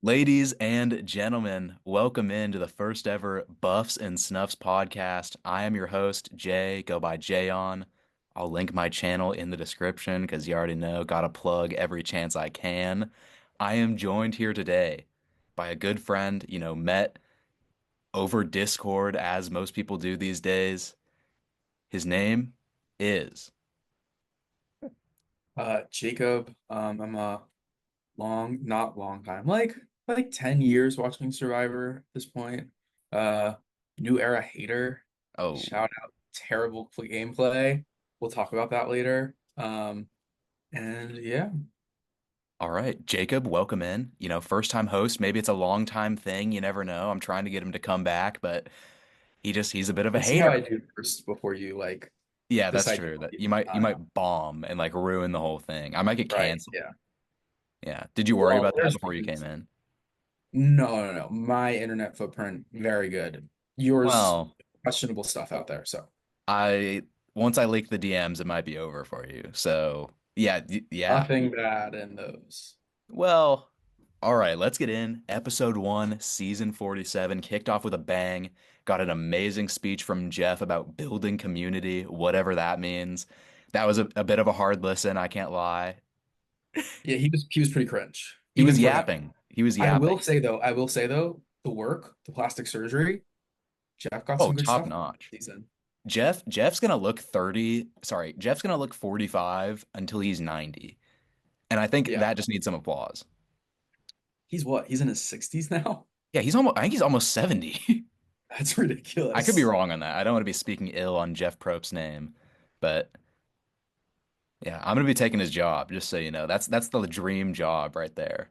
Ladies and gentlemen, welcome into the first ever Buffs and Snuffs podcast. I am your host, Jay, go by Jayon. I'll link my channel in the description because you already know, gotta plug every chance I can. I am joined here today by a good friend, met over Discord as most people do these days. His name is. Jacob, I'm a not long time, like 10 years watching Survivor at this point. Uh, New era hater. Oh, Shout out, terrible gameplay. We'll talk about that later. And yeah, all right. Jacob, welcome in. First time host. Maybe it's a long time thing. You never know. I'm trying to get him to come back, but he's a bit of a let's see how I hater. do first before you like Yeah, that's decide. true. That you might bomb and like ruin the whole thing. I might get Right? canceled. Yeah. Yeah. Did you worry Well, about that there's before you came reasons. in? No, no, no. My internet footprint very good. Yours Well, questionable stuff out there. So I once I leak the DMs, it might be over for you. So, yeah, yeah. nothing bad in those. Well, all right, let's get in. Episode 1, season 47 kicked off with a bang. Got an amazing speech from Jeff about building community, whatever that means. That was a bit of a hard listen, I can't lie. Yeah, he was pretty cringe, He even was for him. yapping. He was I will yapping. say though, I will say though, the work, the plastic surgery, Jeff got Oh, some good top stuff notch. this season. Jeff's gonna look 30, sorry, Jeff's gonna look 45 until he's 90. And I think Yeah. that just needs some applause. He's what? He's in his 60s now? Yeah, I think he's almost 70. That's I could be ridiculous. wrong on that. I don't want to be speaking ill on Jeff Probst's name, but yeah, I'm gonna be taking his job, just so you know. That's the dream job right there.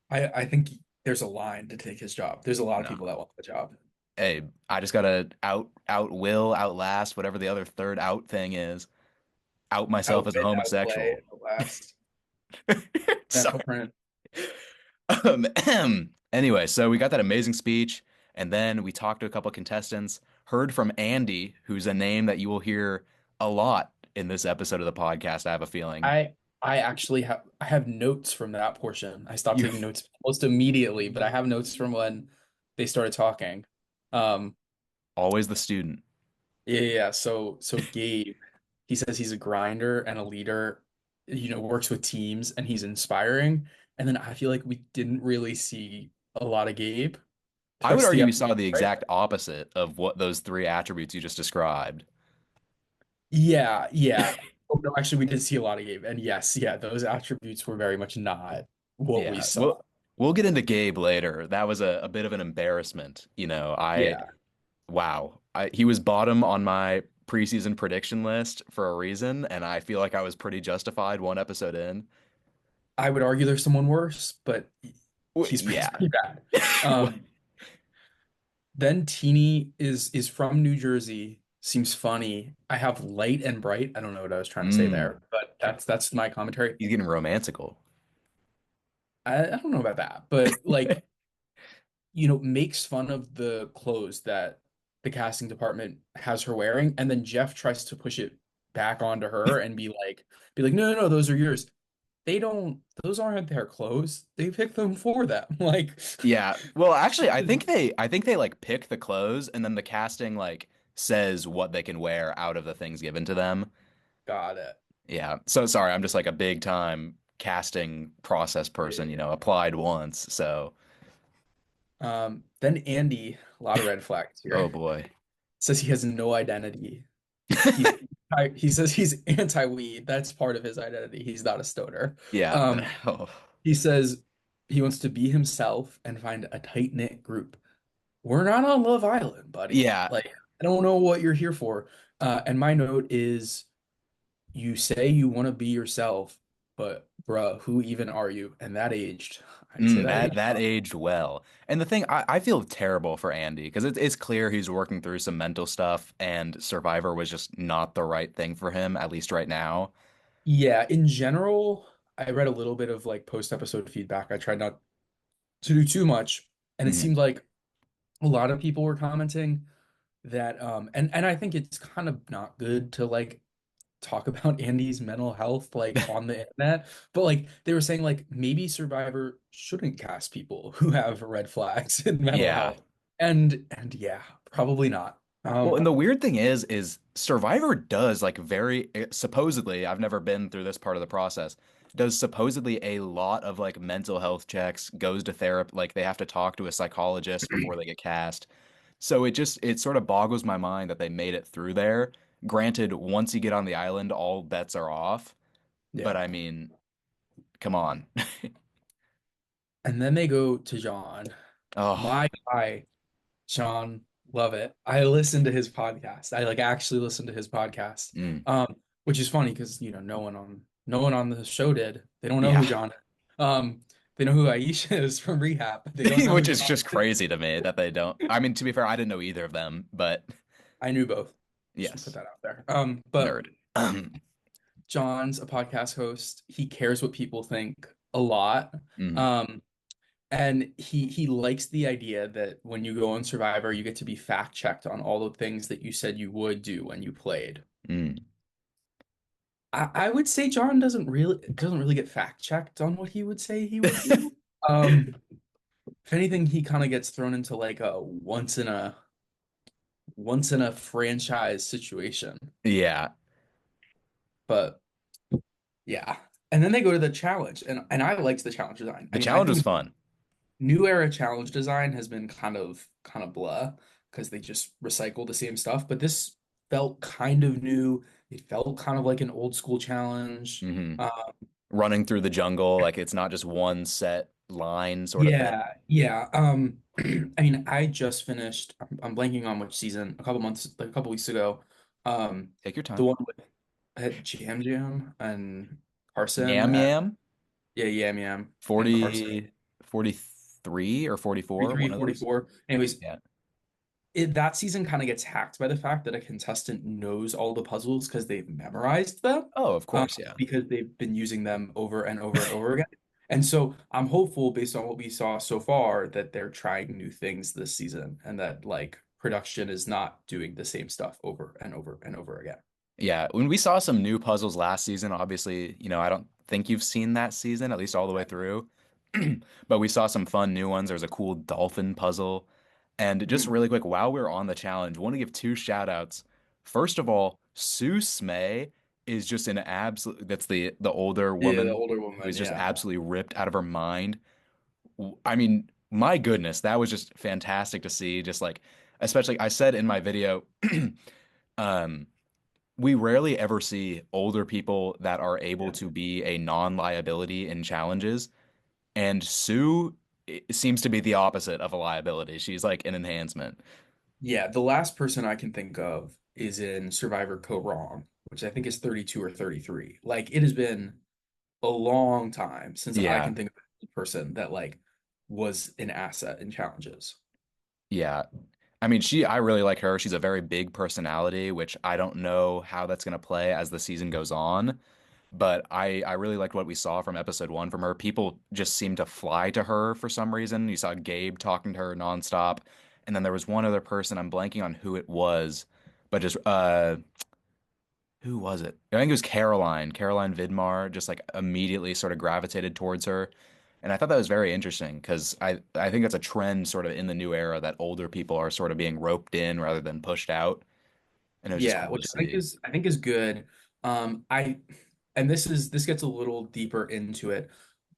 I think there's a line to take his job. There's a lot of No. people that want the job. Hey, I just gotta outlast whatever the other third out thing is. Out myself as a Outwit, outplay, homosexual. outlast. Net Sorry. footprint. Anyway, so we got that amazing speech, and then we talked to a couple contestants, heard from Andy, who's a name that you will hear a lot in this episode of the podcast, I have a feeling. I actually have notes from that portion. I stopped You taking notes almost immediately, but I have notes from when they started talking. Um, always the student. yeah. So Gabe, he says he's a grinder and a leader, works with teams and he's inspiring. And then I feel like we didn't really see a lot of Gabe the I would rest of the argue we episode, saw the right? exact opposite of what those three attributes you just described. Yeah, yeah. Oh, no, actually, we did see a lot of Gabe, and yes, yeah, those attributes were very much not what we Yeah, saw. we'll get into Gabe later. That was a bit of an embarrassment. Yeah, Wow. He was bottom on my preseason prediction list for a reason, and I feel like I was pretty justified one episode in. I would argue there's someone worse, but he's Yeah. pretty bad. Um, then Teeny is from New Jersey, seems funny. I have light and bright. I don't know what I was trying to say Mm, there, but that's my commentary. he's getting romantical. I don't know about that, but like, makes fun of the clothes that the casting department has her wearing, and then Jeff tries to push it back onto her and be like, no, no, no, those are yours. They don't, those aren't their clothes. They picked them for them. Like, Yeah. Well, actually, I think they like pick the clothes and then the casting like says what they can wear out of the things given to them. got it. Yeah. So sorry, I'm just like a big time casting process person, applied once. So, Then Andy, a lot of red flags oh here. boy. Says he has no identity. He's he says he's anti-weed. That's part of his identity. He's not a stoner. Yeah. Um, Oh. he says he wants to be himself and find a tight-knit group. We're not on Love Island, buddy. Yeah. Like, I don't know what you're here for. And my note is you say you want to be yourself, but bruh, who even are you? And that aged. I'd say that That aged that well. aged well. And the thing, I feel terrible for Andy because it's clear he's working through some mental stuff and Survivor was just not the right thing for him, at least right now. Yeah, in general, I read a little bit of like post-episode feedback. I tried not to do too much, and it Mhm. seemed like a lot of people were commenting that and I think it's kind of not good to like talk about Andy's mental health like on the internet, but like they were saying like maybe Survivor shouldn't cast people who have red flags in mental Yeah. health. And yeah, probably not. Well, and the weird thing is Survivor does like very supposedly, I've never been through this part of the process, does supposedly a lot of like mental health checks, goes to therapy, like they have to talk to a psychologist before they get cast. So it sort of boggles my mind that they made it through there. Granted, once you get on the island, all bets are off. But Yeah. I mean, come on. And then they go to John. Oh, My guy, John, love it. I listened to his podcast. I like actually listened to his podcast. mm, Which is funny because no one on the show did. They don't know yeah. who John is. They know who Aisha is from Rehab, but they don't know who Which is John just is. crazy to me that they don't. I mean, to be fair, I didn't know either of them, but I knew both. Just to put yes, that out there. But nerd. John's a podcast host. He cares what people think a lot. Mm, Um, and he likes the idea that when you go on Survivor, you get to be fact checked on all the things that you said you would do when you played. mm. I would say John doesn't really get fact checked on what he would say he would do. Um, if anything, he kind of gets thrown into like a once in a franchise situation. Yeah, But yeah. And then they go to the challenge, and I liked the challenge design. I the mean, I challenge was think fun. new era challenge design has been kind of blah because they just recycle the same stuff, but this felt kind of new. It felt kind of like an old school challenge. Hmm. Running through the jungle, like it's not just one set line sort of thing. Yeah, yeah. I mean, I just finished. I'm blanking on which season. Like a couple weeks ago. Take your The time. one with Jam Jam and Carson. Yam Yam, Yeah, Yam Yam and Carson. 40, 43 or 44, 43, one of those. 44. Anyways, Yeah. that season kind of gets hacked by the fact that a contestant knows all the puzzles because they've memorized them, Oh, of course, yeah. because they've been using them over and over and over again. And so I'm hopeful, based on what we saw so far, that they're trying new things this season and that like production is not doing the same stuff over and over and over again. Yeah, when we saw some new puzzles last season, obviously, I don't think you've seen that season, at least all the way through. But we saw some fun new ones. There was a cool dolphin puzzle. And just Mhm. really quick, while we're on the challenge, I want to give two shout outs. First of all, Sue Smay is just an absolute, that's the older Yeah, the woman older who woman. is just Yeah. absolutely ripped out of her mind. I mean, my goodness, that was just fantastic to see. Just like, especially I said in my video, um, we rarely ever see older people that are able Yeah. to be a non-liability in challenges. And Sue seems to be the opposite of a liability. She's like an enhancement. Yeah, the last person I can think of is in Survivor Co. Wrong, which I think is 32 or 33. Like it has been a long time since I Yeah. can think of a person that like was an asset in challenges. Yeah. I mean, I really like her. She's a very big personality, which I don't know how that's going to play as the season goes on. But I really liked what we saw from episode one from her. People just seemed to fly to her for some reason. You saw Gabe talking to her nonstop. And then there was one other person, I'm blanking on who it was, but just who was it? I think it was Caroline. Caroline Vidmar just like immediately sort of gravitated towards her. And I thought that was very interesting because I think that's a trend sort of in the new era that older people are sort of being roped in rather than pushed out. And it was just Yeah, cool to which see. I think is good. I and this gets a little deeper into it,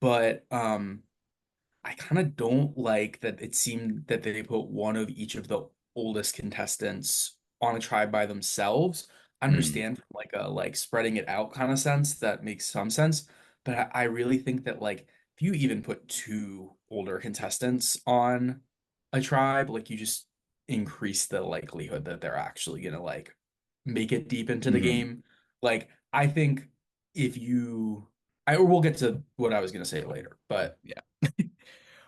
but I kind of don't like that it seemed that they put one of each of the oldest contestants on a tribe by themselves. I Mm, understand from like a like spreading it out kind of sense, that makes some sense, but I really think that like if you even put two older contestants on a tribe, like you just increase the likelihood that they're actually gonna like make it deep into the hmm. game. Like I think if you I we'll get to what I was gonna say later, but Yeah.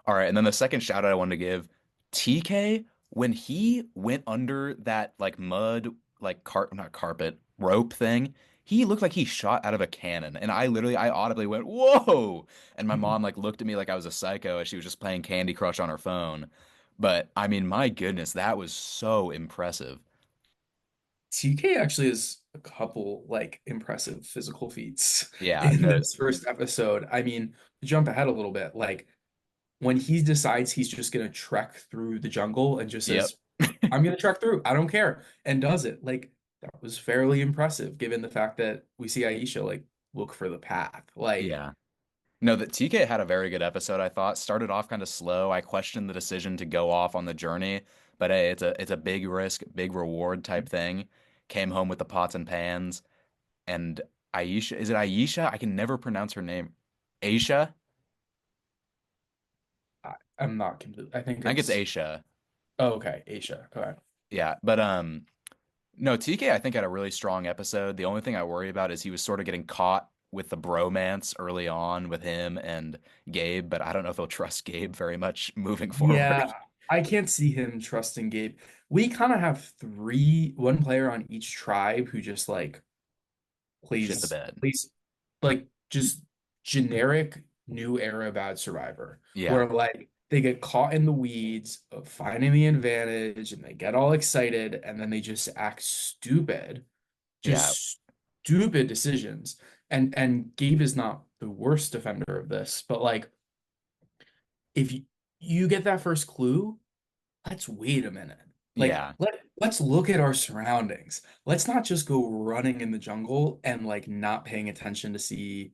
All right. And then the second shout out I wanted to give TK, when he went under that like mud, like not carpet, rope thing, he looked like he shot out of a cannon. And I audibly went, whoa. And my mom like looked at me like I was a psycho as she was just playing Candy Crush on her phone. But I mean, my goodness, that was so impressive. TK actually has a couple like impressive physical feats Yeah, in no, this first episode. I mean, to jump ahead a little bit, like when he decides he's just gonna trek through the jungle and just yep. says, I'm gonna trek through, I don't care, and does it. Like that was fairly impressive given the fact that we see Aisha like look for the path. Like, Yeah. No, that TK had a very good episode, I thought. Started off kind of slow. I questioned the decision to go off on the journey, but hey, it's a big risk, big reward type thing. Came home with the pots and pans, and Aisha, is it Aisha? I can never pronounce her name. Aisha? I'm not complete. I think I think it's it's Aisha. oh, okay, Aisha. Okay. Yeah, but no, TK I think had a really strong episode. The only thing I worry about is he was sort of getting caught with the bromance early on with him and Gabe, but I don't know if he'll trust Gabe very much moving forward. Yeah, I can't see him trusting Gabe. We kind of have one player on each tribe who just like Shit the plays bed. plays like just generic new era bad survivor Yeah. where like they get caught in the weeds of finding the advantage and they get all excited and then they just act stupid, Yeah. just stupid decisions. And Gabe is not the worst defender of this, but like if you get that first clue, let's wait a minute. Like Yeah. let's look at our surroundings. Let's not just go running in the jungle and like not paying attention to see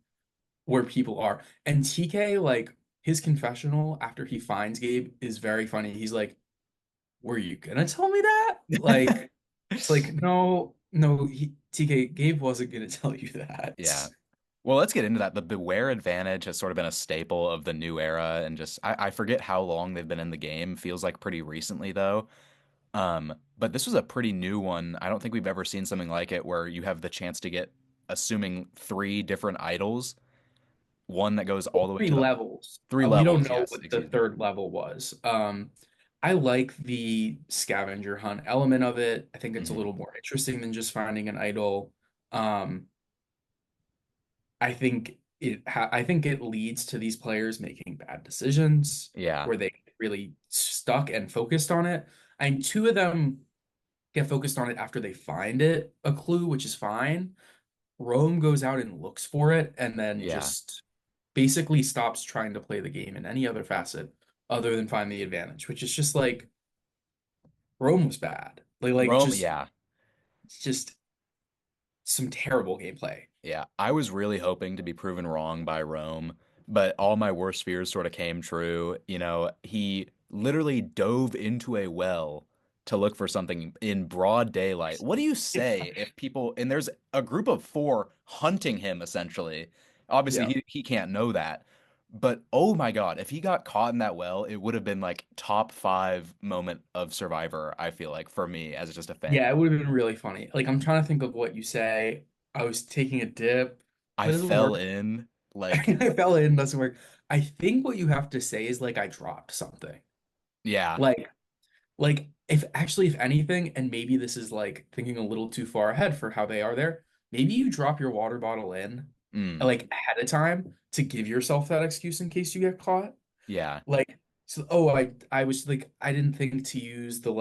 where people are. And TK, like his confessional after he finds Gabe is very funny. He's like, "Were you gonna tell me that?" Like it's like no, TK Gabe wasn't gonna tell you Yeah. that. Well, let's get into that. The Beware advantage has sort of been a staple of the new era, and just I forget how long they've been in the game. Feels like pretty recently though. But this was a pretty new one. I don't think we've ever seen something like it where you have the chance to get, assuming three different idols, one that goes all the way Three to the levels. three We don't levels. know Yes, what the excuse me. third level was. I like the scavenger hunt element of it. I think it's a Hmm. little more interesting than just finding an idol. Um, I think it leads to these players making bad decisions Yeah. where they really stuck and focused on it. And two of them get focused on it after they find a clue, which is fine. Rome goes out and looks for it and then Yeah. just basically stops trying to play the game in any other facet other than find the advantage, which is just like Rome was bad. Like Rome, yeah. just some terrible gameplay. Yeah, I was really hoping to be proven wrong by Rome, but all my worst fears sort of came true. You know, he literally dove into a well to look for something in broad daylight. What do you say if people, and there's a group of four hunting him essentially? Obviously, Yeah. he can't know that. But oh my God, if he got caught in that well, it would have been like top five moment of Survivor, I feel like, for me as just a Yeah, fan. it would have been really funny. Like I'm trying to think of what you say. I was taking a dip. I That doesn't fell work. in like, I fell in, doesn't work. I think what you have to say is like I dropped something. yeah. Like if anything, and maybe this is like thinking a little too far ahead for how they are there, maybe you drop your water bottle in Mm, like ahead of time to give yourself that excuse in case you get caught. yeah. Like, so oh, I was like I didn't think to use the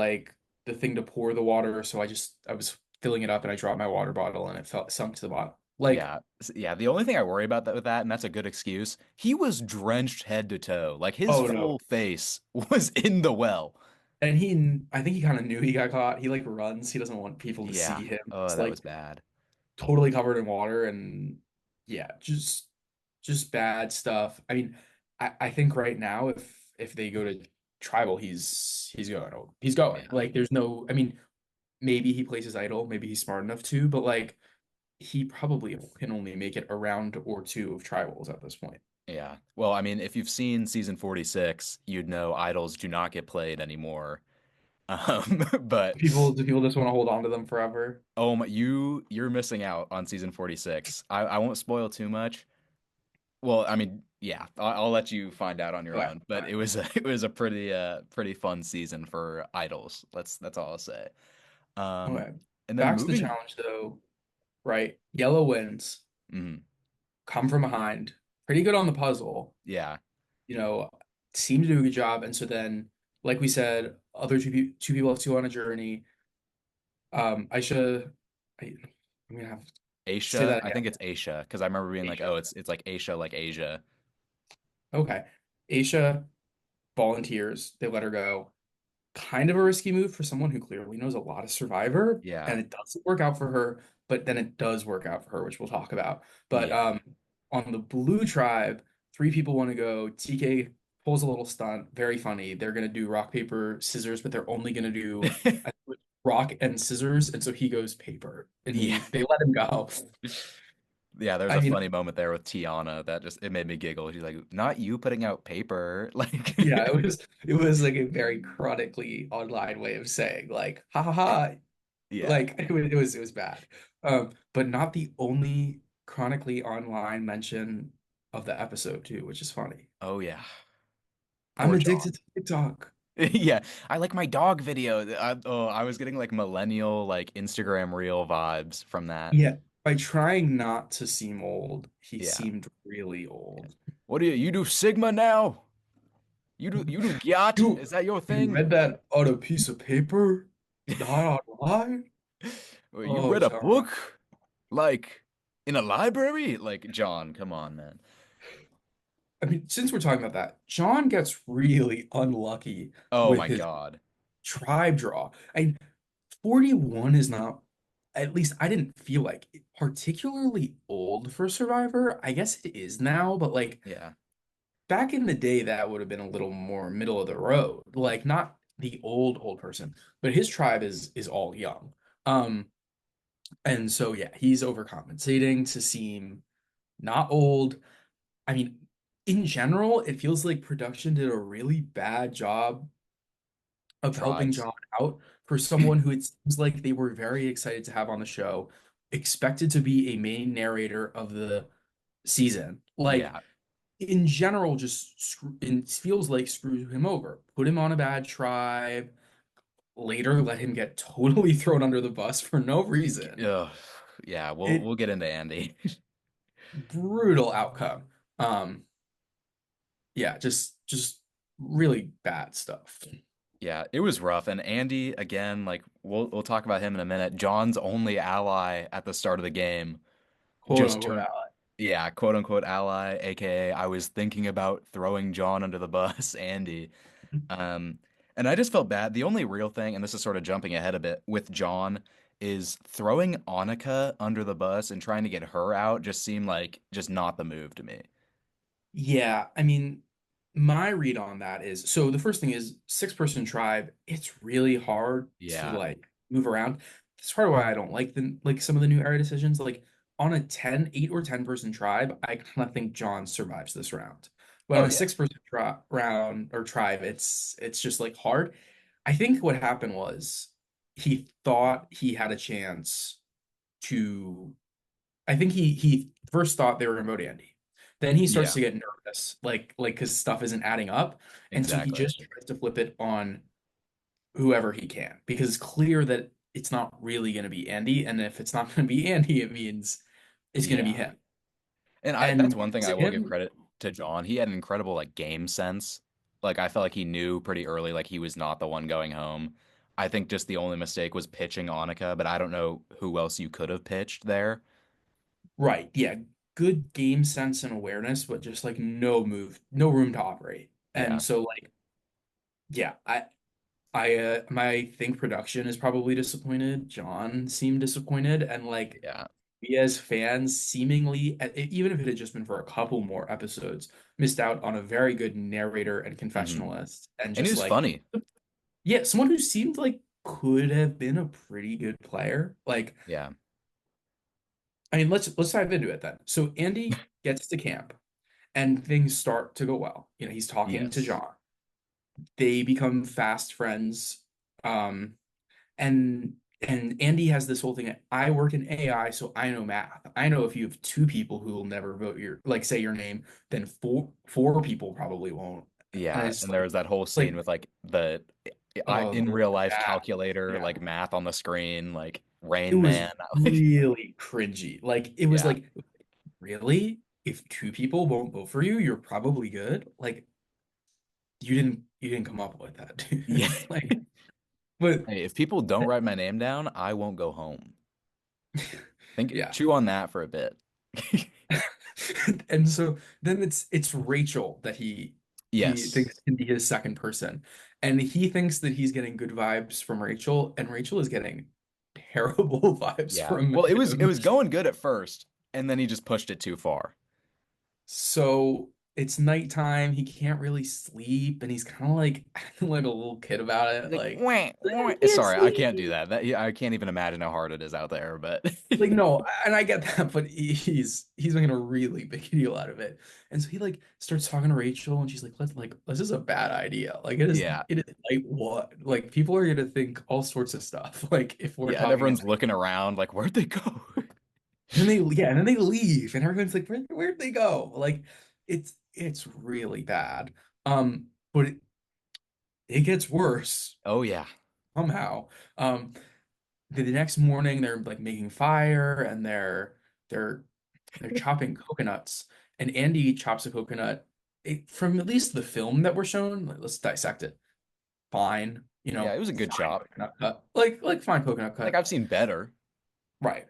thing to pour the water, so I was filling it up and I dropped my water bottle and it fell sunk to the bottom. Like, Yeah. Yeah. The only thing I worry about that with that, and that's a good excuse, he was drenched head to toe. Like his oh no. full face was in the well. And I think he kind of knew he got caught. He like runs. He doesn't want people to Yeah. see him. Oh, It's that was like bad. totally covered in water and yeah, just bad stuff. I mean, I think right now if they go to tribal, he's going. He's going. Yeah. Like there's no I mean, maybe he plays his idol, maybe he's smart enough to, but like he probably can only make it a round or two of tribals at this point. Yeah. Well, I mean, if you've seen season 46, you'd know idols do not get played anymore. But Do people just want to hold on to them forever? oh my, you're missing out on season 46. I won't spoil too much. Well, I mean, yeah, I'll let you find out on your Okay, own. But okay, it was a pretty fun season for idols. That's all I'll say. Um, okay. and then Back to the moving, challenge though, right? Yellow wins, mhm, come from behind, pretty good on the puzzle, yeah, you know, seem to do a good job. And so then, like we said, two people have to go on a journey. Aisha, I'm gonna have to say Aisha, that I again. think it's Aisha because I remember being like, Aisha. oh, it's like Aisha, like Asia. Okay. Aisha volunteers. They let her go. Kind of a risky move for someone who clearly knows a lot of Survivor, Yeah, and it doesn't work out for her, but then it does work out for her, which we'll talk about. But yeah. on the Blue Tribe, three people want to go. TK pulls a little stunt, very funny. They're gonna do rock, paper, scissors, but they're only gonna do I think, rock and scissors, and so he goes paper, and Yeah. he they let him go. Yeah, there's I a mean, funny moment there with Tiana that just it made me giggle. She's like, "Not you putting out paper." Like yeah, it was like a very chronically online way of saying like, ha ha ha, yeah. like it was bad. But not the only chronically online mention of the episode too, which is funny. Oh yeah. I'm Poor John. addicted to TikTok. Yeah, I like my dog video. I was getting like millennial like Instagram reel vibes from that. Yeah, by trying not to seem old, he Yeah. seemed really old. What do you do Sigma now? You do Gyat? You Is that your you thing? read that on a piece of paper, not online? You Oh, read a John. book like in a library? Like John, come on, man. I mean, since we're talking about that, John gets really unlucky Oh with my his God. tribe draw. 41 is not, at least I didn't feel like particularly old for Survivor. I guess it is now, but like Yeah. back in the day, that would have been a little more middle of the road. Like not the old person, but his tribe is all young. Um, and so yeah, he's overcompensating to seem not old. I mean, in general, it feels like production did a really bad job of helping Tribes. John out for someone who it seems like they were very excited to have on the show, expected to be a main narrator of the season. Like Yeah. in general, just it feels like screw him over, put him on a bad tribe, later let him get totally thrown under the bus for no reason. Ugh. Yeah, we'll It we'll get into Andy. brutal outcome. Um, yeah, just really bad stuff. Yeah, it was rough. And Andy, again, like we'll talk about him in a minute. John's only ally at the start of the game Quote just unquote turned, ally. yeah, quote unquote ally, aka I was thinking about throwing John under the bus, Andy. Um, and I just felt bad. The only real thing, and this is sort of jumping ahead a bit with John, is throwing Annika under the bus and trying to get her out just seemed like just not the move to me. Yeah, I mean, my read on that is so the first thing is six-person tribe, it's really hard to Yeah. like move around. That's part of why I don't like the like some of the new era decisions. Like on a 8 or 10 person tribe, I kind of think John survives this round. But Oh on a yeah. six-person tri round or tribe, it's just like hard. I think what happened was he thought he had a chance to I think he first thought they were remote Andy. Then he starts Yeah, to get nervous, like because stuff isn't adding up, and so he exactly. just tries to flip it on whoever he can because it's clear that it's not really going to be Andy, and if it's not going to be Andy, it means it's going to be Yeah. him. And I And that's when one thing it's I will give him, credit to John. He had an incredible like game sense. Like I felt like he knew pretty early like he was not the one going home. I think just the only mistake was pitching Annika, but I don't know who else you could have pitched there. right? Yeah, good game sense and awareness, but just like no move, no room to operate. And Yeah. so like, yeah, I think production is probably disappointed. John seemed disappointed, and like Yeah. we as fans seemingly, even if it had just been for a couple more episodes, missed out on a very good narrator and Hmm. confessionalist, and And he just was like, funny. yeah, someone who seemed like could have been a pretty good player. Like, Yeah. I mean, let's dive into it then. So Andy gets to camp, and things start to go well. He's talking to Yes. John. They become fast friends. Um, and Andy has this whole thing. I work in AI, so I know math. I know if you have two people who will never vote your like say your name, then four people probably won't. And Yeah. it's And there was that whole scene like with like the I oh in real life that calculator, yeah. like math on the screen, like It Rain was Man. Like, really cringy. Like it was yeah. like really if two people won't vote for you, you're probably good. Like you didn't come up with that, dude. Yeah. Like But Hey, if people don't write my name down, I won't go home. yeah. Chew on that for a bit. And so then it's Rachel that he Yes. thinks can be his second person. And he thinks that he's getting good vibes from Rachel, and Rachel is getting terrible vibes Yeah. from Well, it him. was going good at first, and then he just pushed it too far. So it's nighttime, he can't really sleep, and he's kind of like acting like a little kid about He's it. like, Like, wah, I wah. can't Sorry, I can't do sleep. that. That yeah, I can't even imagine how hard it is out there, but Like no, and I get that, but he's making a really big deal out of it. And so he like starts talking to Rachel and she's like, this is a bad idea. Like yeah. it is like what? Like people are gonna think all sorts of stuff, like if we're Yeah, and talking. And everyone's looking around like, where'd they go? then and then they leave and everyone's like, where'd they go? Like it's really bad. But it gets worse Oh yeah. somehow. Um the next morning they're like making fire and they're chopping coconuts, and Andy chops a coconut. From at least the film that we're shown, like, let's dissect it. Fine, Yeah, it was a good fine chop. coconut cut, like fine coconut Like cut, I've seen better. right?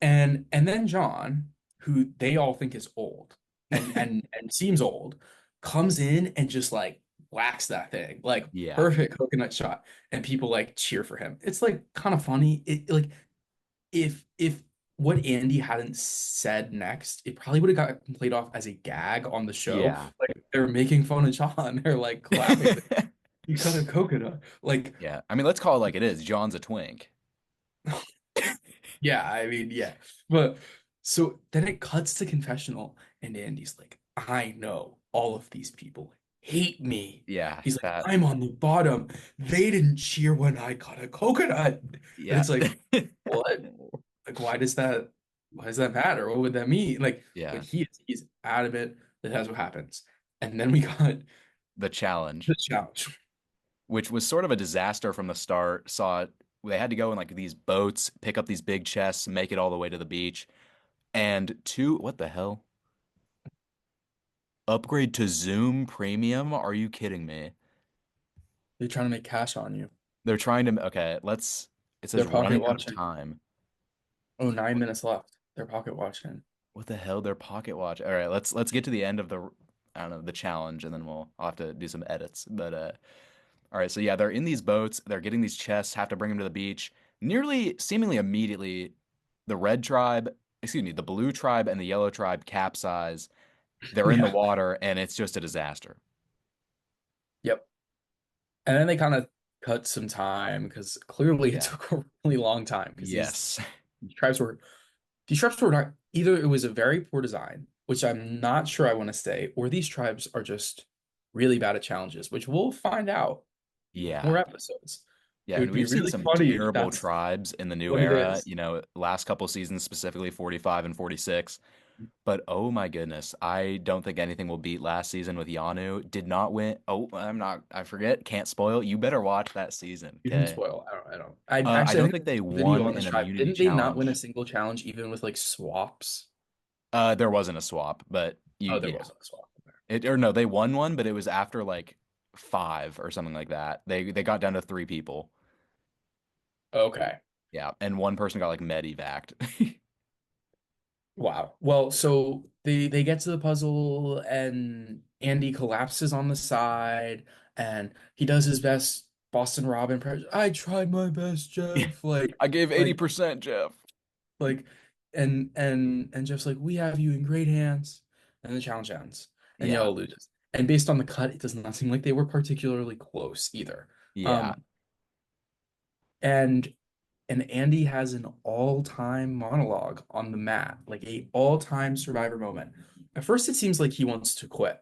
And then John, who they all think is old and seems old, comes in and just like whacks that thing, like Yeah. perfect coconut shot, and people like cheer for him. It's like kind of funny. It like if what Andy hadn't said next, it probably would have got played off as a gag on the show. Yeah. Like they're making fun of John. They're like clapping. You cut a coconut. Like, Yeah. I mean, let's call it like it is. John's a twink. yeah, I mean, yeah. But so then it cuts to confessional, and Andy's like, I know all of these people hate me. Yeah, He's like, that I'm on the bottom. They didn't cheer when I cut a coconut. And yeah. it's like, what? Like, why does that matter? What would that mean? Like, but Yeah. he's adamant that that's what happens. And then we got The the challenge, challenge. which was sort of a disaster from the start, saw it they had to go in like these boats, pick up these big chests, make it all the way to the beach. And two, what the hell? Upgrade to Zoom Premium? Are you kidding me? They're trying to make cash on you. They're trying to, okay, let's, it says They're pocket running out of watching. time. Oh, 9 minutes left. They're pocket watching. What the hell? Their pocket watch. All right, let's get to the end of the, I don't know, the challenge, and then I'll have to do some edits. But all right, so yeah, they're in these boats, they're getting these chests, have to bring them to the beach. Nearly, seemingly immediately, the red tribe, excuse me, the blue tribe and the yellow tribe capsize. They're in the Yeah. water, and it's just a disaster. Yep. And then they kind of cut some time because clearly it Yeah. took a really long time because Yes. these tribes were these tribes were not either it was a very poor design, which I'm not sure I want to say, or these tribes are just really bad at challenges, which we'll find out in Yeah. more episodes. Yeah, It and would be we've seen really some funny if terrible that's tribes in the new what it era, is. last couple seasons, specifically 45 and 46. But oh my goodness, I don't think anything will beat last season with Yanu. Did not win. Oh, I forget. Can't spoil. You better watch that season, You can okay? spoil. I don't. I I actually I don't think think they there's a video won on this an tribe. immunity Didn't they not win a challenge. single challenge even with like swaps? There wasn't a swap, but Oh, there yeah. wasn't a swap. Or no, they won one, but it was after like five or something like that. They got down to three people. Okay. Yeah, and one person got like medevaced. Wow. Well, so they get to the puzzle and Andy collapses on the side and he does his best Boston Rob impression. I tried my best, Yeah. Jeff. I gave Like 80%, Jeff. like and Jeff's like, we have you in great hands. And the challenge ends. And Yeah. Yellow loses. And based on the cut, it does not seem like they were particularly close either. Yeah. Um and Andy has an all-time monologue on the mat, like a all-time Survivor moment. At first, it seems like he wants to quit.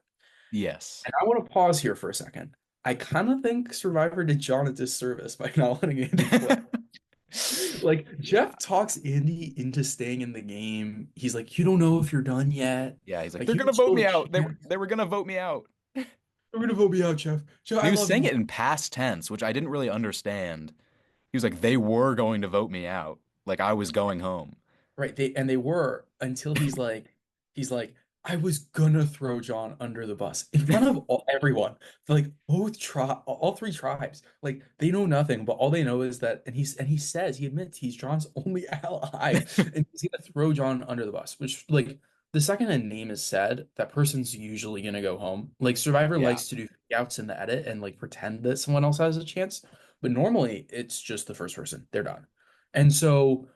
Yes. And I want to pause here for a second. I kind of think Survivor did John a disservice by not letting Andy quit. Like, Yeah. Jeff talks Andy into staying in the game. He's like, you don't know if you're done yet. Yeah, he's like, Like, they're gonna here's vote still me a out. chance. They were gonna vote me out. They're gonna vote me out, Jeff. Jeff, And I he was love saying you. it in past tense, which I didn't really understand. He was like, they were going to vote me out. Like I was going home. Right. They were until he's like, I was gonna throw John under the bus in front of everyone. Like all three tribes, like they know nothing, but all they know is that, and he says he admits he's John's only ally, and he's gonna throw John under the bus. Which, like, the second a name is said, that person's usually gonna go home. Like Survivor Yeah. likes to do outs in the edit and like pretend that someone else has a chance, but normally it's just the first person. They're done, and so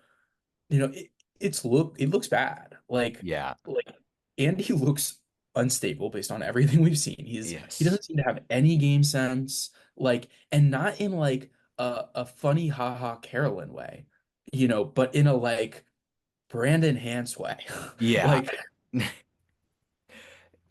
you know it looks bad. Yeah. Like Andy looks unstable based on everything we've seen. He Yes. doesn't seem to have any game sense, like, and not in like a funny haha Carolyn way, but in a like Brandon Hans way. Yeah. Like,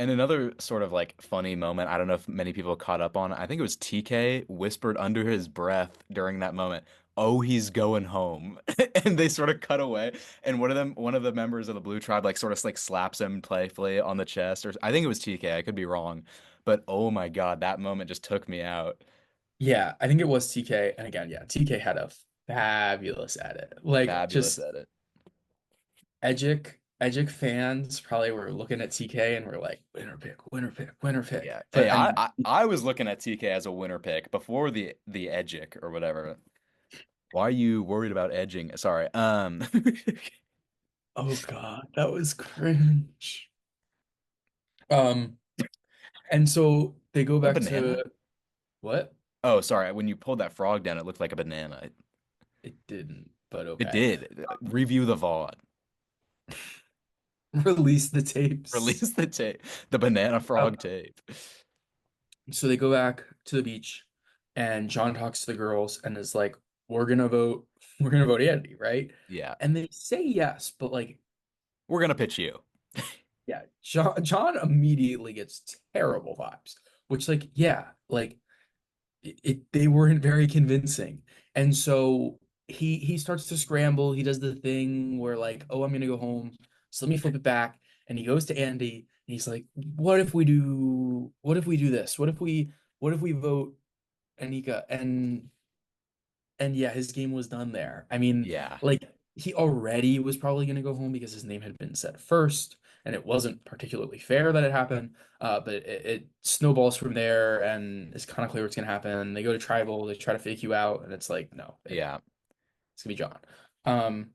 And another sort of like funny moment, I don't know if many people caught up on, I think it was TK whispered under his breath during that moment, "Oh, he's going home." And they sort of cut away, and one of the members of the Blue Tribe like sort of like slaps him playfully on the chest, or I think it was TK, I could be wrong. But oh my God, that moment just took me out. yeah, I think it was TK. And again, yeah, TK had a fabulous edit. Like, Fabulous just edit. Edgic fans probably were looking at TK and were like, winner pick, winner pick, winner Yeah. pick. Hey, But I mean, I was looking at TK as a winner pick before the Edgic or whatever. Why are you worried about edging? Sorry. oh God, that was cringe. Um, and so they go A back banana? to what? Oh, sorry. When you pulled that frog down, it looked like a banana. It didn't, but It okay. did. Review the VOD. Release the tapes. Release the tape. The banana Um, frog tape. so they go back to the beach, and John talks to the girls and is like, "We're gonna vote. We're gonna vote Andy, right?" Yeah. And they say yes, but like, We're gonna pitch you. yeah, John immediately gets terrible vibes, which, like, yeah, like they weren't very convincing. And so he starts to scramble. He does the thing where, like, oh, I'm gonna go home. So let me flip it back. And he goes to Andy and he's like, what if we do this? What if we vote Anika? And yeah, his game was done there. I mean, Yeah. like, he already was probably going to go home because his name had been said first, and it wasn't particularly fair that it happened. But it snowballs from there, and it's kind of clear what's going to happen. They go to tribal, they try to fake you out, and it's like, no, Yeah. it's gonna be John. Um,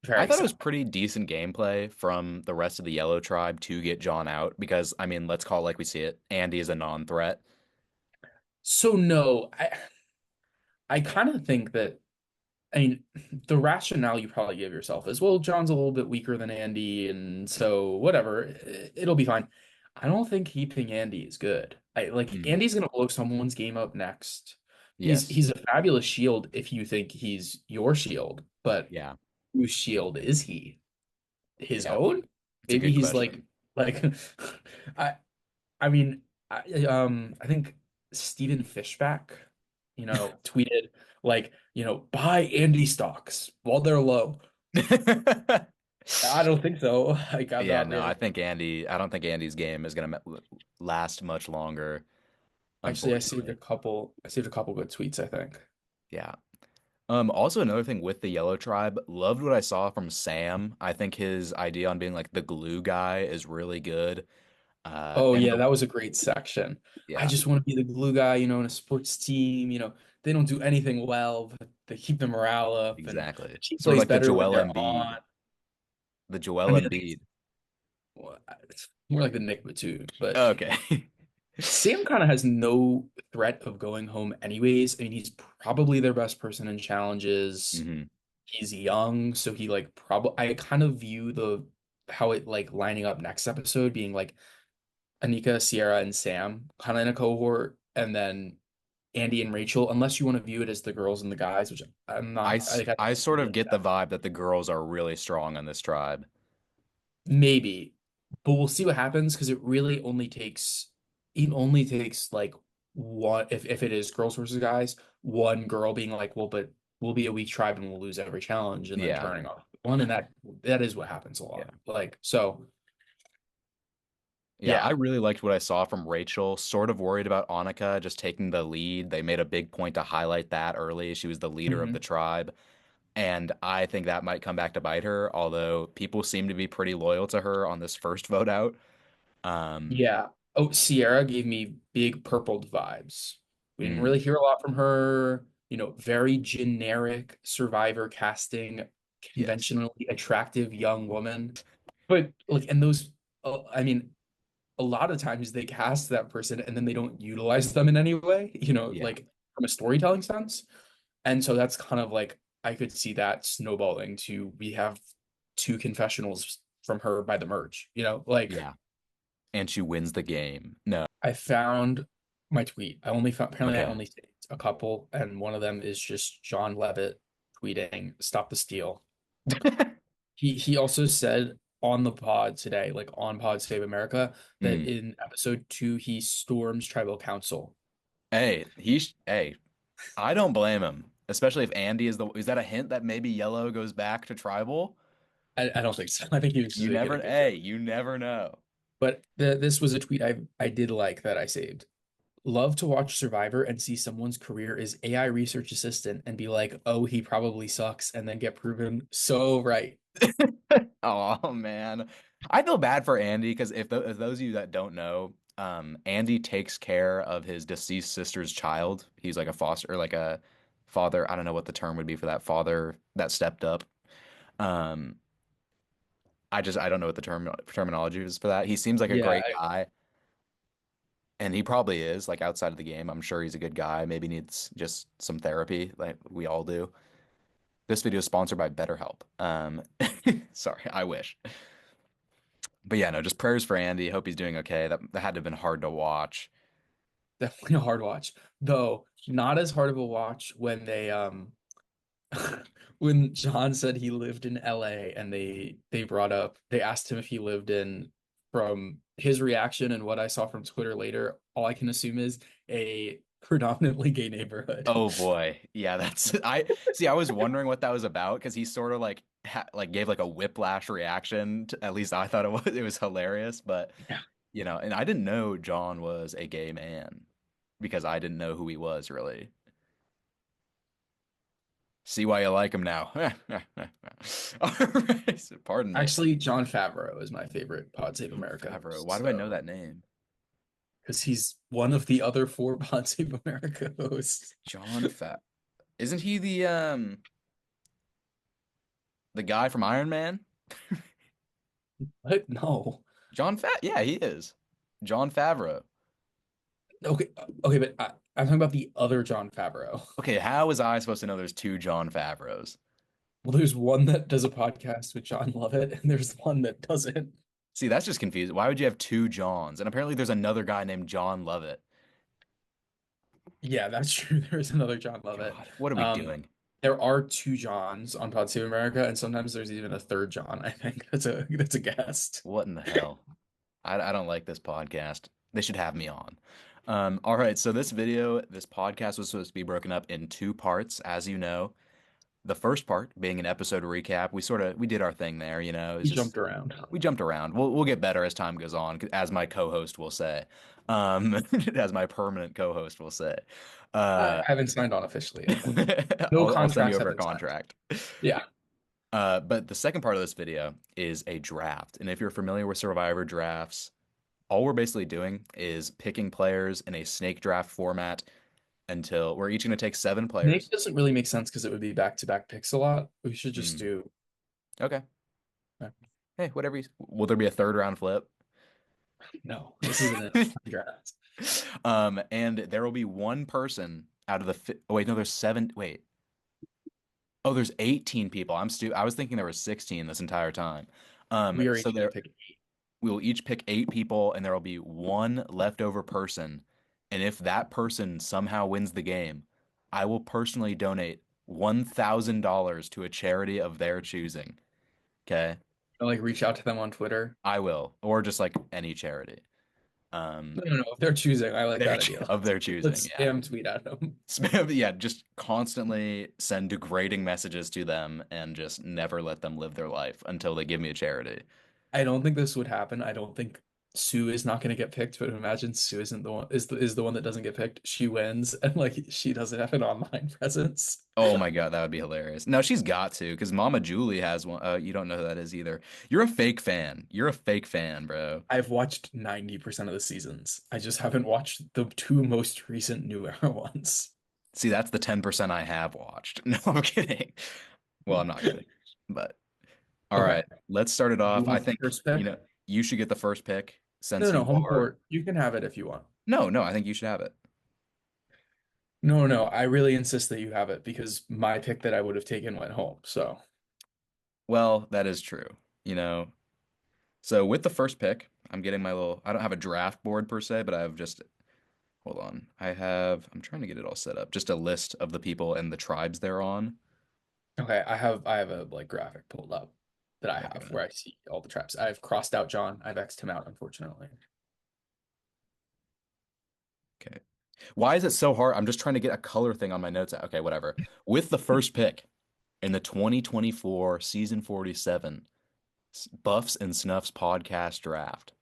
I Very thought it was sad. pretty decent gameplay from the rest of the Yellow Tribe to get John out because, I mean, let's call it like we see it. Andy is a non-threat. So no, I kind of think that. I mean, the rationale you probably give yourself is, well, John's a little bit weaker than Andy, and so whatever, it'll be fine. I don't think keeping Andy is good. I like Mhm. Andy's gonna blow someone's game up next. He's Yes. he's a fabulous shield if you think he's your shield, but Yeah. whose shield is he? His Yeah. own? It's a Maybe good he's like question. like I I mean I think Steven Fishback, tweeted like, buy Andy stocks while they're low. I don't think so. Like, I'm Yeah, not no, really. I don't think Andy's game is gonna last much longer, Actually, unfortunately. I saved a couple good tweets, I think. Yeah. Also another thing with the Yellow Tribe, loved what I saw from Sam. I think his idea on being like the glue guy is really good. Oh And yeah, the that was a great section. I yeah, just want to be the glue guy, in a sports team. They don't do anything well, but they keep the morale up, and exactly. she Sort of plays like the better when Joel they're Embiid. on. The Joel I mean, I think Embiid. it's more like the Nick Batum, but Okay. Sam kind of has no threat of going home anyways. I mean, he's probably their best person in challenges. hmm He's young, so he like probably I kind of view the how it like lining up next episode being like Anika, Sierra, and Sam kind of in a cohort, and then Andy and Rachel, unless you want to view it as the girls and the guys, which I'm not. I think I I sort of really get the vibe that the girls are really strong on this tribe. maybe, but we'll see what happens because it only takes like one if it is girls versus guys, one girl being like, well, but we'll be a weak tribe and we'll lose every challenge, and then Yeah. turning off one, and that is what happens a Yeah. lot. Like, so Yeah, I yeah. really liked what I saw from Rachel. Sort of worried about Annika just taking the lead. They made a big point to highlight that early. She was the leader of the Mhm. tribe. And I think that might come back to bite her, although people seem to be pretty loyal to her on this first vote out. Um, Yeah. Oh, Sierra gave me big purpled vibes. We didn't really mm, hear a lot from her. Very generic Survivor casting, yes. conventionally attractive young woman. But like, and those, I mean, a lot of times they cast that person and then they don't utilize them in any way, Yeah. like from a storytelling sense. And so that's kind of like, I could see that snowballing to we have two confessionals from her by the merge, like. Yeah. And she wins the game. No. I found my tweet. I only found apparently I Okay. only saved a couple, and one of them is just John Levitt tweeting, "Stop the steal." He also said on the pod today, like on Pod Save America, that Mm. in episode 2 he storms tribal council. Hey, I don't blame him, especially if Andy is that a hint that maybe Yellow goes back to tribal? I don't think so. I think he was just making a good joke. You never know. But this was a tweet I did like that I saved. Love to watch Survivor and see someone's career is AI research assistant and be like, oh, he probably sucks, and then get proven so right. Oh man. I feel bad for Andy because if those of you that don't know, Andy takes care of his deceased sister's child. He's like a foster or like a father. I don't know what the term would be for that father that stepped up. Um, I don't know what the terminology is for that. He seems like a Yeah, great guy, and he probably is like outside of the game. I'm sure he's a good guy. Maybe needs just some therapy, like we all do. This video is sponsored by BetterHelp. Sorry, I wish. But yeah, no, just prayers for Andy. Hope he's doing okay. That had to have been hard to watch. definitely a hard watch. Though not as hard of a watch when they when John said he lived in LA and they asked him if he lived in from his reaction and what I saw from Twitter later, all I can assume is a predominantly gay neighborhood. Oh boy. Yeah, that's I see. I was wondering what that was about because he sort of like gave like a whiplash reaction. At least I thought it was hilarious, but Yeah. and I didn't know John was a gay man because I didn't know who he was really. See why you like him now. All right. Pardon me. Actually, John Favreau is my favorite Pod Save John America Favreau. Why host. do I know So that name? because he's one of the other four Pod Save America hosts. John Fa Isn't he the guy from Iron Man? What? No. Yeah, he is. John Favreau. Okay, okay, but I'm talking about the other John Favreau. Okay, how was I supposed to know there's two John Favreaus? Well, there's one that does a podcast with John Lovett, and there's one that doesn't. See, that's just confusing. Why would you have two Johns? And apparently there's another guy named John Lovett. Yeah, that's true. There's another John Lovett. God, what are we Um, doing? there are two Johns on Pod Save America, and sometimes there's even a third John. I think that's a guest. What in the hell? I don't like this podcast. They should have me on. All right, so this podcast was supposed to be broken up in two parts, as you know. The first part being an episode recap. We did our thing there, He It's just jumped around. we jumped around. We'll get better as time goes on, as my co-host will say. As my permanent co-host will say. I Uh, haven't signed on officially yet. No I'll send you contracts have over a been signed. contract. Yeah. But the second part of this video is a draft. And if you're familiar with Survivor drafts, all we're basically doing is picking players in a snake draft format until we're each going to take seven Snake players. doesn't really make sense because it would be back-to-back picks a lot. We should just Hmm. do. Okay. Hey, whatever. Will there be a third round flip? No, this isn't a draft. And there will be one person out of oh wait, no, there's seven. Wait. Oh, there's 18 people. I was thinking there was 16 this entire time. We are So each going to there pick eight. we will each pick eight people, and there will be one leftover person. And if that person somehow wins the game, I will personally donate $1,000 to a charity of their choosing. Okay? Or, like reach out to them on Twitter. I will, or just like any charity. No, Um, no, no. If they're choosing, I like their that idea. of their choosing. Let's Yeah. spam tweet at them. Yeah, just constantly send degrading messages to them and just never let them live their life until they give me a charity. I don't think this would happen. I don't think Sue is not going to get picked, but imagine Sue isn't the one is the one that doesn't get picked. She wins, and like she doesn't have an online presence. Oh my God, that would be hilarious. No, she's got to, because Mama Julie has one. You don't know who that is either. You're a fake fan. You're a fake fan, bro. I've watched 90% of the seasons. I just haven't watched the two most recent New Era ones. See, that's the 10% I have watched. No, I'm kidding. Well, I'm not kidding. But all Okay. right, let's start it You off. I want the think, first pick? you should get the first pick No, since no, you home are. court. You can have it if you want. No, no, I think you should have it. No, no, I really insist that you have it because my pick that I would have taken went home. So, Well, that is true. You know, so with the first pick, I'm getting my little, I don't have a draft board per se, but I have just, hold on. I'm trying to get it all set up. Just a list of the people and the tribes they're on. okay, I have a like graphic pulled up that I have Okay. where I see all the traps. I've crossed out John. I've X'd him out, unfortunately. Okay. Why is it so hard? I'm just trying to get a color thing on my notes. Okay, whatever. With the first pick in the 2024 season 47 Buffs and Snuffs podcast draft,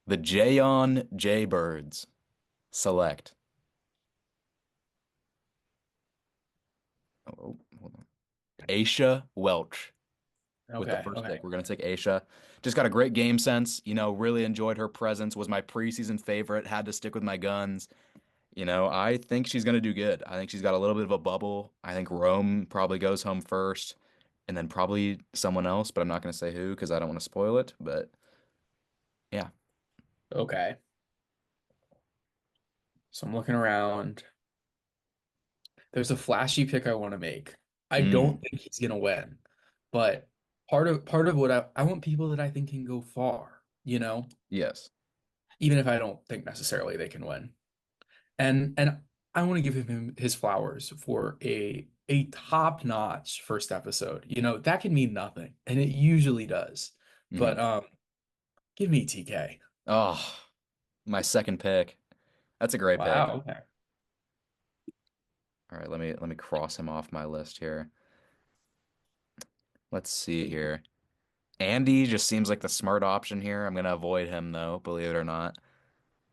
the Jayon Jaybirds select. Oh, hold on. Aisha Welch with the Okay, first okay. pick. We're going to take Aisha. Just got a great game sense. Really enjoyed her presence. Was my preseason favorite. Had to stick with my guns. I think she's going to do good. I think she's got a little bit of a bubble. I think Rome probably goes home first, and then probably someone else, but I'm not going to say who because I don't want to spoil it. But yeah. Okay. So I'm looking around. There's a flashy pick I want to make. I don't Mm, think he's gonna win, but part of what I want people that I think can go far, yes. even if I don't think necessarily they can win. And I want to give him his flowers for a top-notch first episode. That can mean nothing, and it usually does. But Hmm. give me TK. Oh, my second pick. That's a great pick. Wow. Okay. All right, let me cross him off my list here. Let's see here. Andy just seems like the smart option here. I'm gonna avoid him though, believe it or not.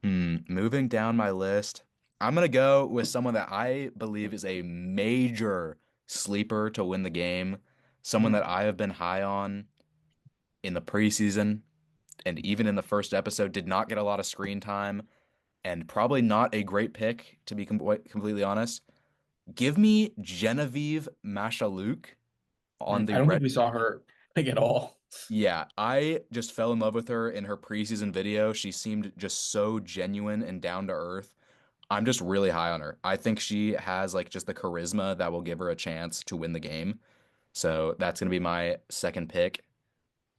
Moving down my list, I'm gonna go with someone that I believe is a major sleeper to win the game. Someone Mhm. that I have been high on in the preseason and even in the first episode, did not get a lot of screen time and probably not a great pick, to be completely honest. Give me Genevieve Mashalouk on the I don't think red. we saw her like at all. Yeah, I just fell in love with her in her preseason video. She seemed just so genuine and down to earth. I'm just really high on her. I think she has like just the charisma that will give her a chance to win the game. So that's going to be my second pick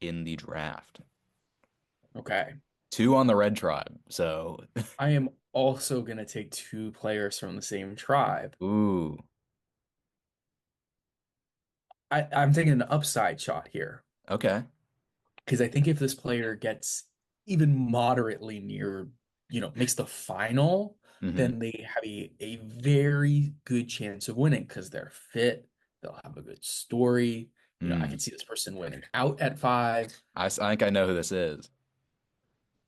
in the draft. Okay. Two on the red tribe. So, I am also going to take two players from the same tribe. ooh, I'm taking an upside shot here okay. because I think if this player gets even moderately near, makes the final, Hmm. then they have a very good chance of winning because they're fit. They'll have a good story. I Mm. can see this person winning out at five. I think I know who this is.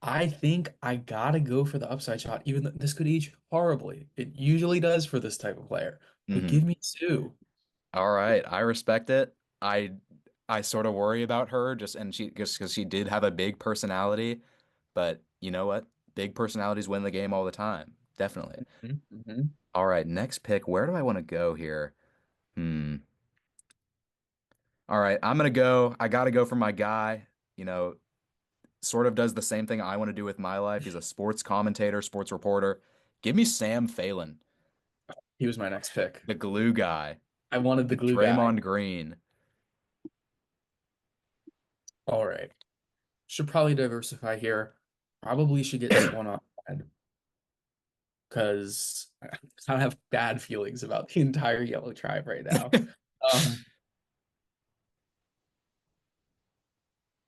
I think I gotta go for the upside shot, even though this could age horribly. It usually does for this type of player. But Hmm. give me two. All right, I respect it. I sort of worry about her and she just because she did have a big personality, but you know what? Big personalities win the game all the time. Definitely. Mhm. All right, next pick. Where do I want to go here? Hmm. All right, I'm gonna go. I gotta go for my guy. You know, sort of does the same thing I want to do with my life. He's a sports commentator, sports reporter. Give me Sam Phelan, He was my next pick. the glue guy, I wanted the glue guy. Draymond Green. All right. Should probably diversify here. Probably should get someone on because I have bad feelings about the entire Yellow Tribe right now. Um,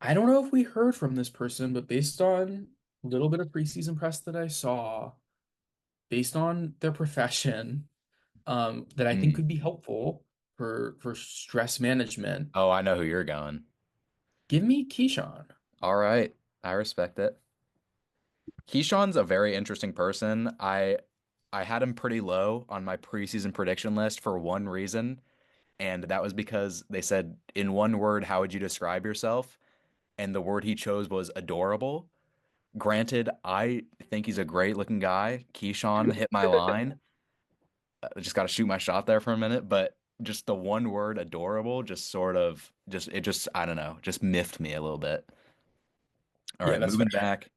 I don't know if we heard from this person, but based on a little bit of preseason press that I saw, based on their profession, that I think Hmm. could be helpful for stress management, Oh, I know who you're going. give me Keyshawn. All right, I respect it. Keyshawn's a very interesting person. I had him pretty low on my preseason prediction list for one reason, and that was because they said in one word, how would you describe yourself? And the word he chose was adorable. Granted, I think he's a great looking guy. Keyshawn hit my line. I just got to shoot my shot there for a minute, but just the one word adorable just sort of just it just I don't know, just miffed me a little bit. All Yeah, right, that's fair. moving back.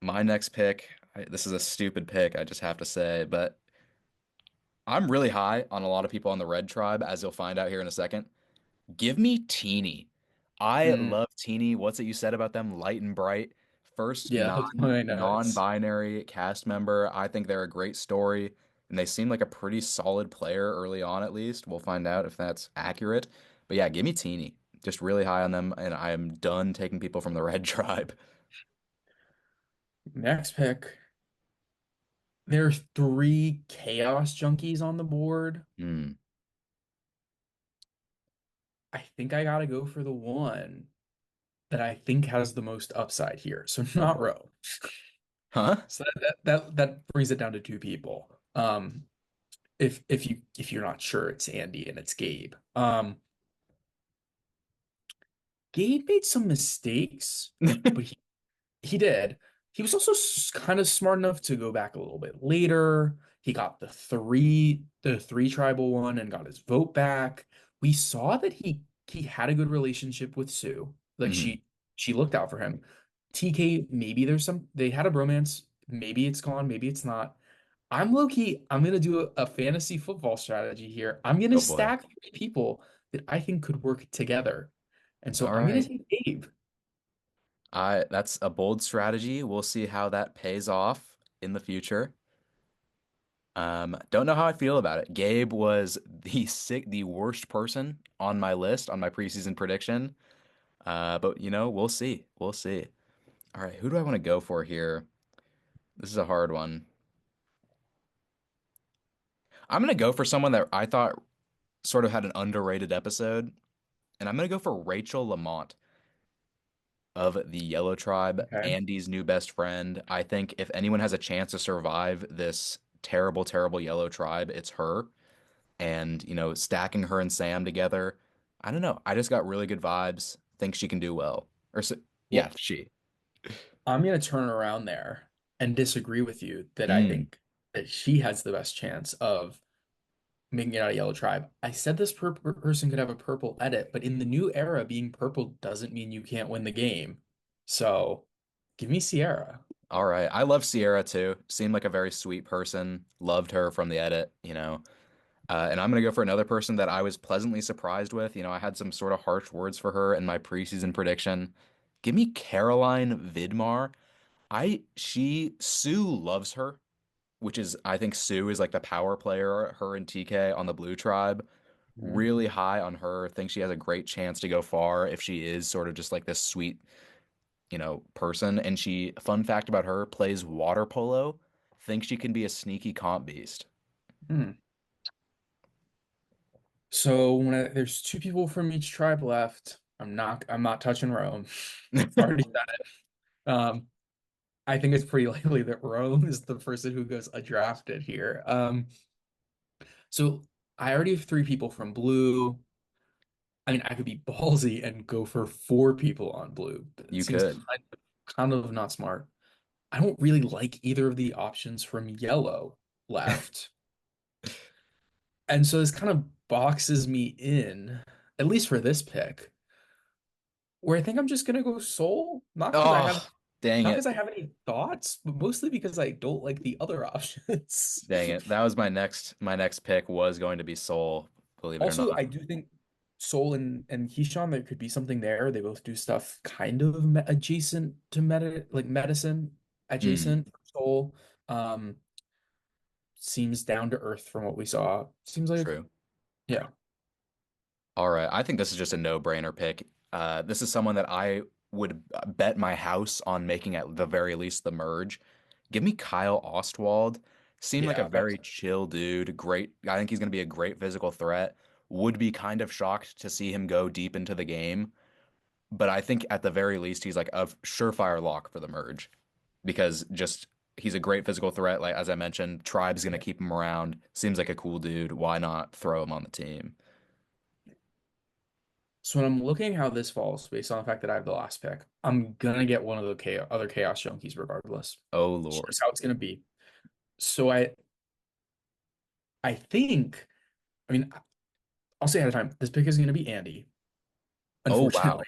My next pick, this is a stupid pick, I just have to say, but I'm really high on a lot of people on the Red Tribe, as you'll find out here in a second. Give me Teeny. I Mm, love Teeny. What's it you said about them? Light and bright. First yeah, that was my notes. non-binary cast member. I think they're a great story, and they seem like a pretty solid player early on, at least. We'll find out if that's accurate. But yeah, give me Teeny. Just really high on them, and I am done taking people from the Red Tribe. Next pick. There's three Chaos Junkies on the board. Hmm. I think I gotta go for the one that I think has the most upside here. So Oh not boy. Roe. Huh? So that brings it down to two people. If you're not sure, it's Andy and it's Gabe. Gabe made some mistakes, but he did. He was also kind of smart enough to go back a little bit later. He got the three tribal one and got his vote back. We saw that he had a good relationship with Sue. Like Mhm. she looked out for him. TK, maybe they had a bromance. Maybe it's gone, maybe it's not. I'm low key, I'm gonna do a fantasy football strategy here. I'm gonna Oh boy. stack three people that I think could work together. And so All I'm gonna right. take Gabe. I That's a bold strategy. We'll see how that pays off in the future. Don't know how I feel about it. Gabe was the worst person on my list on my preseason prediction. But we'll see. We'll see. All right, who do I want to go for here? This is a hard one. I'm gonna go for someone that I thought sort of had an underrated episode, and I'm gonna go for Rachel Lamont of the Yellow Tribe, Okay. Andy's new best friend. I think if anyone has a chance to survive this terrible, terrible Yellow Tribe, it's her. And stacking her and Sam together, I don't know. I just got really good vibes. Think she can do well. Or so, yeah, Well, she. I'm going to turn around there and disagree with you that I Mm. think that she has the best chance of making it out of Yellow Tribe. I said this person could have a purple edit, but in the new era, being purple doesn't mean you can't win the game. So give me Sierra. All right. I love Sierra too. Seemed like a very sweet person. Loved her from the edit. And I'm gonna go for another person that I was pleasantly surprised with. I had some sort of harsh words for her in my preseason prediction. Give me Caroline Vidmar. Sue loves her, which is I think Sue is like the power player, her and TK on the Blue Tribe. Mhm. Really high on her. Think she has a great chance to go far if she is sort of just like this sweet, person. And fun fact about her, plays water polo. Think she can be a sneaky comp beast. Hmm. So there's two people from each tribe left, I'm not touching Rome. Already said it. I think it's pretty likely that Rome is the person who goes undrafted here. So I already have three people from blue. I mean, I could be ballsy and go for four people on blue, but it You seems could. kind of not smart. I don't really like either of the options from yellow left. And so this kind of boxes me in, at least for this pick, where I think I'm just gonna go soul, Oh, dang not it. because I have any thoughts, but mostly because I don't like the other options. Dang it. That was my next pick was going to be Soul, believe it or Also, not. I do think Soul and Keyshawn, there could be something there. They both do stuff kind of adjacent to like medicine Mm, adjacent. Soul seems down to earth from what we saw. Seems like, true. yeah. All right. I think this is just a no-brainer pick. This is someone that I would bet my house on making at the very least the merge. Give me Kyle Ostwald. Seemed like a Yeah, very chill dude. Great. I think he's going to be a great physical threat. Would be kind of shocked to see him go deep into the game, but I think at the very least he's like a surefire lock for the merge. because just he's a great physical threat. Like as I mentioned, Tribe's gonna Yeah. keep him around. Seems like a cool dude. Why not throw him on the team? So when I'm looking how this falls, based on the fact that I have the last pick, I'm gonna get one of the other Chaos Junkies regardless. Oh It's Lord. just how it's gonna be. So I think, I mean, I'll say ahead of time, this pick is gonna be Andy, Oh unfortunately.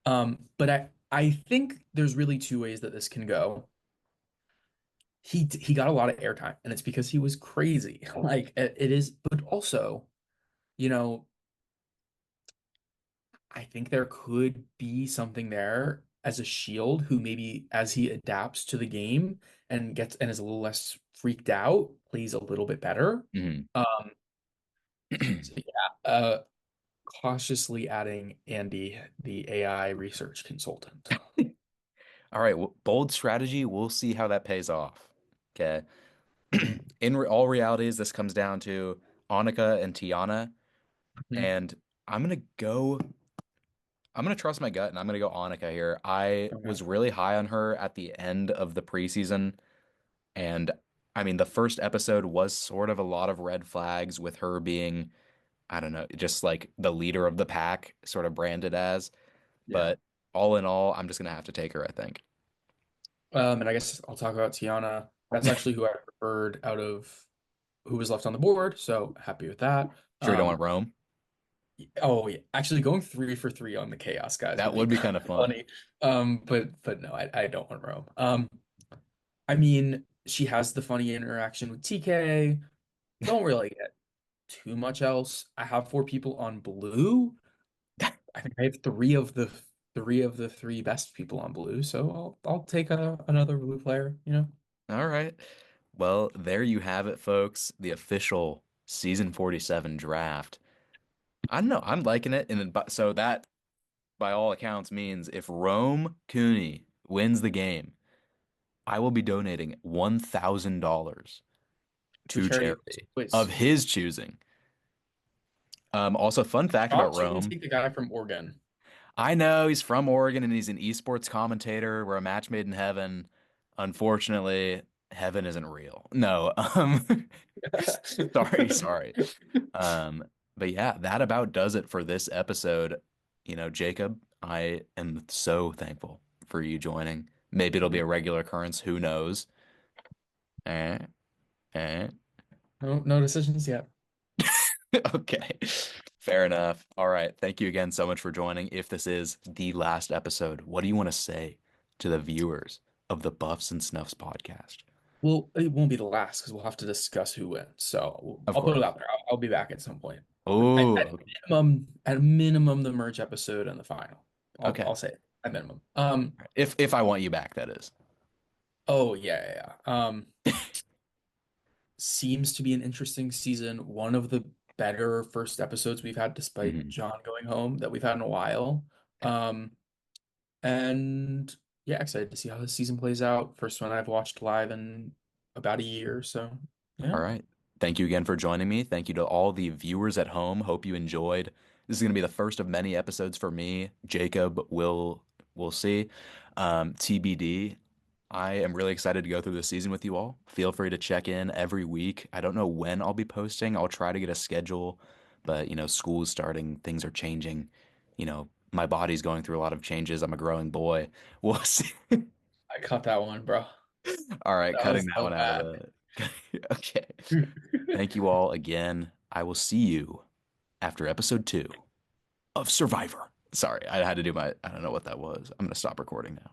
wow. But I think there's really two ways that this can go. He got a lot of airtime, and it's because he was crazy. Like it is, but also, you know, I think there could be something there as a shield who maybe as he adapts to the game and gets and is a little less freaked out, plays a little bit better. Mhm. Um, so yeah, cautiously adding Andy, the AI research consultant. All right, bold strategy. We'll see how that pays off. Okay. Mhm. In all realities, this comes down to Annika and Tiana, Mhm. and I'm gonna go. I'm gonna trust my gut, and I'm gonna go Annika here. I Okay. was really high on her at the end of the preseason, and I mean, the first episode was sort of a lot of red flags with her being, I don't know, just like the leader of the pack, sort of branded as. Yeah. But all in all, I'm just gonna have to take her, I think. And I guess I'll talk about Tiana. That's actually who I preferred out of who was left on the board, so happy with that. Sure, we don't want Um, Rome. oh yeah, actually going 3 for 3 on the chaos guys That would be would be kind kind of of fun. funny. But no, I don't want Rome. I mean, she has the funny interaction with TK. Don't really get too much else. I have 4 people on blue. I think I have three best people on blue, so I'll take another blue player, you know. All right. Well, there you have it, folks. The official season 47 draft. I don't know. I'm liking it. And then, so that, by all accounts, means if Rome Cooney wins the game, I will be donating $1,000 To to charity charity of quiz. his choosing. Also, fun fact about Thought you were gonna Rome. take the guy from Oregon. I know he's from Oregon and he's an esports commentator. We're a match made in heaven. Unfortunately, heaven isn't real. No. Sorry, sorry. Um, but yeah, that about does it for this episode. Jacob, I am so thankful for you joining. Maybe it'll be a regular occurrence. Who knows? Eh, eh. No decisions yet. Okay. Fair enough. All right. Thank you again so much for joining. If this is the last episode, what do you want to say to the viewers of the Buffs and Snuffs podcast? Well, it won't be the last because we'll have to discuss who wins. So Of I'll put it course. out there. I'll be back at some point. Oh, okay. At minimum, the merge episode and the final. I'll Okay. say it, at minimum. If I want you back, that is. Oh yeah, yeah, yeah. Seems to be an interesting season. One of the better first episodes we've had, despite Mhm. John going home, that we've had in a while. Um, and yeah, excited to see how this season plays out. First one I've watched live in about a year, so All yeah. right. Thank you again for joining me. Thank you to all the viewers at home. Hope you enjoyed. This is going to be the first of many episodes for me. Jacob will see. TBD. I am really excited to go through the season with you all. Feel free to check in every week. I don't know when I'll be posting. I'll try to get a schedule, but school is starting, things are changing. My body's going through a lot of changes. I'm a growing boy. We'll see. I cut that one, bro. All right, That cutting was that so one out of bad. the. Okay. Thank you all again. I will see you after episode 2 of Survivor. Sorry, I had to do my, I don't know what that was. I'm going to stop recording now.